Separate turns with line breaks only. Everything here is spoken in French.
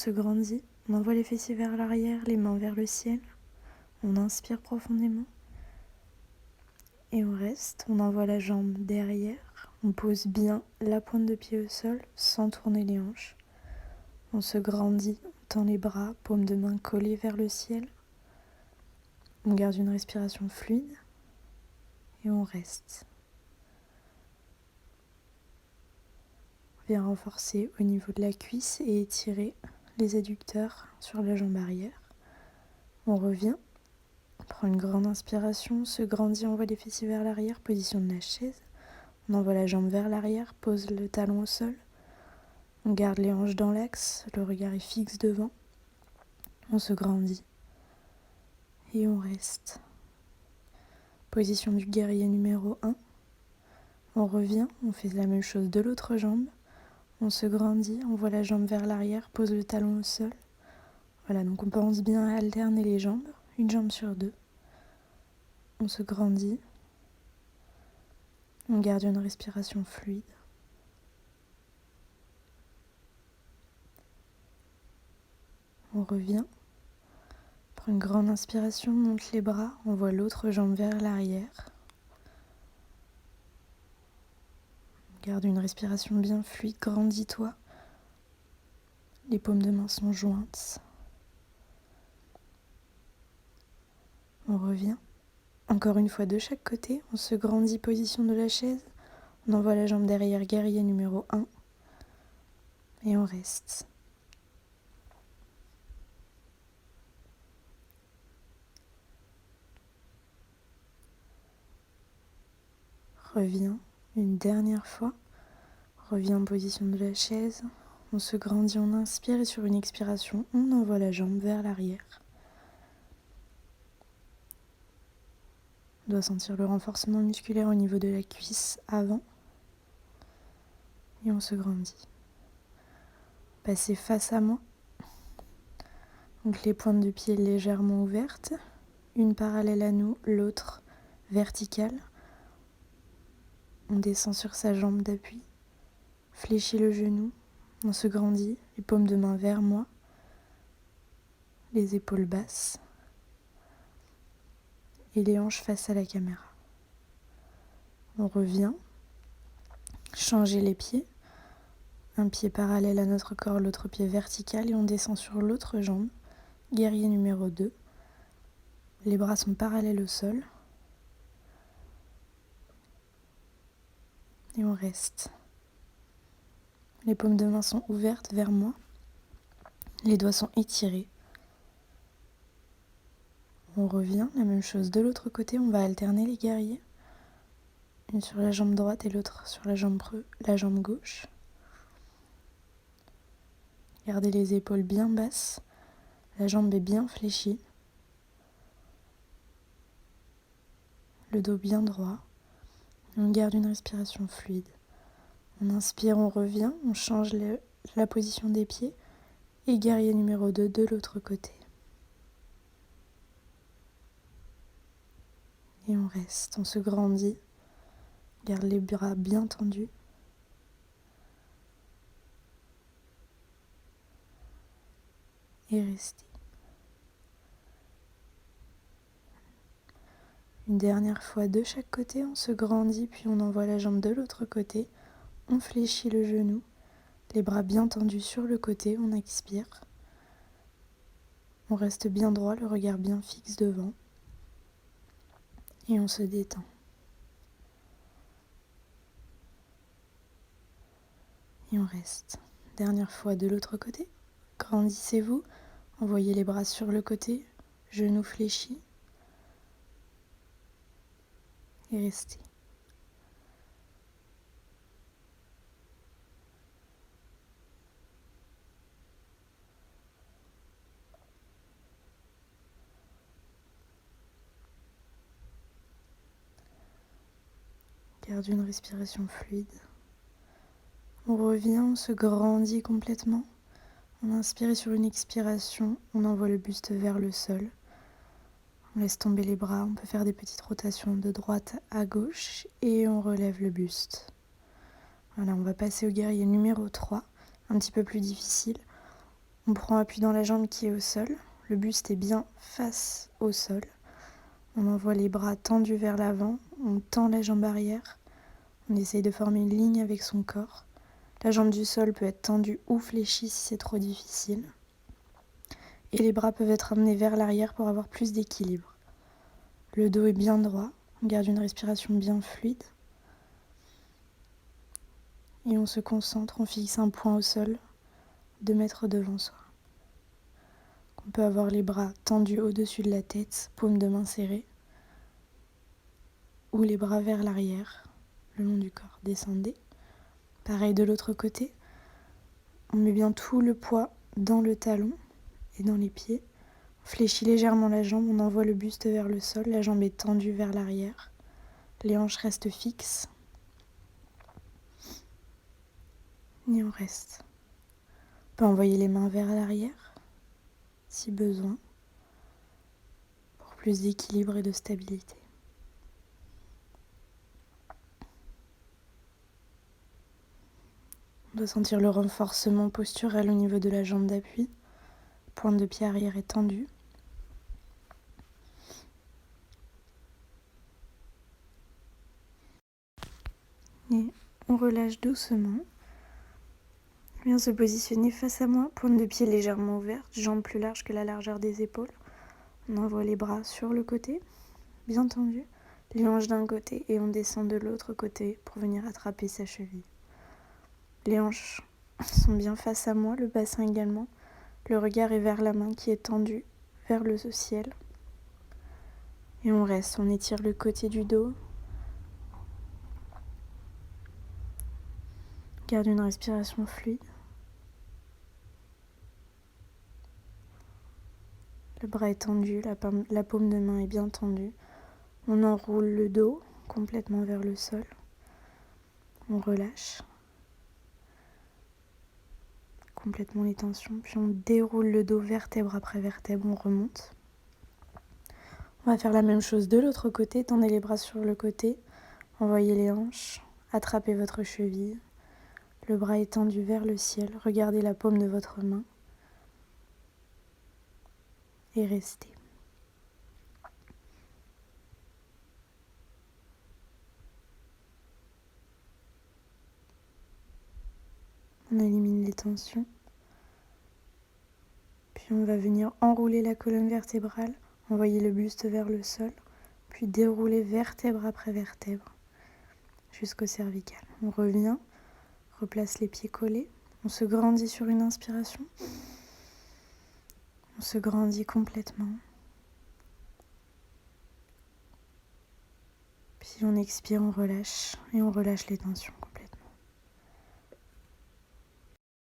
Se grandit, on envoie les fessiers vers l'arrière, les mains vers le ciel. On inspire profondément. Et on reste, on envoie la jambe derrière. On pose bien la pointe de pied au sol sans tourner les hanches. On se grandit, on tend les bras, paumes de main collées vers le ciel. On garde une respiration fluide et on reste. On vient renforcer au niveau de la cuisse et étirer les adducteurs sur la jambe arrière. On revient, on prend une grande inspiration, on se grandit, on envoie les fessiers vers l'arrière, position de la chaise. On envoie la jambe vers l'arrière, pose le talon au sol. On garde les hanches dans l'axe, le regard est fixe devant. On se grandit et on reste. Position du guerrier numéro 1. On revient, on fait la même chose de l'autre jambe. On se grandit, on voit la jambe vers l'arrière, pose le talon au sol. Voilà, donc on pense bien à alterner les jambes, une jambe sur deux. On se grandit. On garde une respiration fluide. On revient. Prends une grande inspiration, monte les bras, on voit l'autre jambe vers l'arrière. Garde une respiration bien fluide, grandis-toi. Les paumes de main sont jointes. On revient. Encore une fois de chaque côté, on se grandit, position de la chaise. On envoie la jambe derrière, guerrier numéro 1. Et on reste. Reviens une dernière fois. Reviens en position de la chaise. On se grandit, on inspire et sur une expiration, on envoie la jambe vers l'arrière. On doit sentir le renforcement musculaire au niveau de la cuisse avant. Et on se grandit. Passez face à moi. Donc les pointes de pied légèrement ouvertes. Une parallèle à nous, l'autre verticale. On descend sur sa jambe d'appui. Fléchit le genou. On se grandit. Les paumes de main vers moi. Les épaules basses. Et les hanches face à la caméra. On revient. Changer les pieds. Un pied parallèle à notre corps, l'autre pied vertical. Et on descend sur l'autre jambe. Guerrier numéro 2. Les bras sont parallèles au sol. Et on reste. Les paumes de main sont ouvertes vers moi. Les doigts sont étirés. On revient, la même chose de l'autre côté. On va alterner les guerriers. Une sur la jambe droite et l'autre sur la jambe gauche. Gardez les épaules bien basses. La jambe est bien fléchie. Le dos bien droit. On garde une respiration fluide. On inspire, on revient, on change la position des pieds. Et guerrier numéro 2 de l'autre côté. Et on reste, on se grandit. Garde les bras bien tendus. Et restez. Une dernière fois de chaque côté, on se grandit, puis on envoie la jambe de l'autre côté. On fléchit le genou, les bras bien tendus sur le côté, on expire. On reste bien droit, le regard bien fixe devant. Et on se détend. Et on reste. Dernière fois de l'autre côté. Grandissez-vous, envoyez les bras sur le côté, genoux fléchis. Et restez. Garde une respiration fluide. On revient, on se grandit complètement. On inspire et sur une expiration, on envoie le buste vers le sol. On laisse tomber les bras, on peut faire des petites rotations de droite à gauche et on relève le buste. Voilà, on va passer au guerrier numéro 3, un petit peu plus difficile. On prend appui dans la jambe qui est au sol. Le buste est bien face au sol. On envoie les bras tendus vers l'avant. On tend la jambe arrière. On essaye de former une ligne avec son corps. La jambe du sol peut être tendue ou fléchie si c'est trop difficile. Et les bras peuvent être amenés vers l'arrière pour avoir plus d'équilibre. Le dos est bien droit. On garde une respiration bien fluide. Et on se concentre, on fixe un point au sol, 2 mètres devant soi. On peut avoir les bras tendus au-dessus de la tête, paumes de main serrées, ou les bras vers l'arrière, le long du corps. Descendez. Pareil de l'autre côté. On met bien tout le poids dans le talon et dans les pieds. On fléchit légèrement la jambe, on envoie le buste vers le sol, la jambe est tendue vers l'arrière. Les hanches restent fixes. Et on reste. On peut envoyer les mains vers l'arrière, si besoin, pour plus d'équilibre et de stabilité. On doit sentir le renforcement posturel au niveau de la jambe d'appui. Pointe de pied arrière est tendue. Et on relâche doucement. On vient se positionner face à moi, pointe de pied légèrement ouverte, jambes plus larges que la largeur des épaules. On envoie les bras sur le côté, bien tendus, les hanches d'un côté et on descend de l'autre côté pour venir attraper sa cheville. Les hanches sont bien face à moi, le bassin également. Le regard est vers la main qui est tendue vers le ciel. Et on reste, on étire le côté du dos. Garde une respiration fluide. Le bras est tendu, la paume de main est bien tendue. On enroule le dos complètement vers le sol. On relâche complètement les tensions. Puis on déroule le dos vertèbre après vertèbre, on remonte. On va faire la même chose de l'autre côté. Tendez les bras sur le côté. Envoyez les hanches. Attrapez votre cheville. Le bras est tendu vers le ciel. Regardez la paume de votre main. Et restez. On élimine les tensions. Puis on va venir enrouler la colonne vertébrale, envoyer le buste vers le sol, puis dérouler vertèbre après vertèbre jusqu'au cervical. On revient, replace les pieds collés. On se grandit sur une inspiration. On se grandit complètement. Puis on expire, on relâche et on relâche les tensions.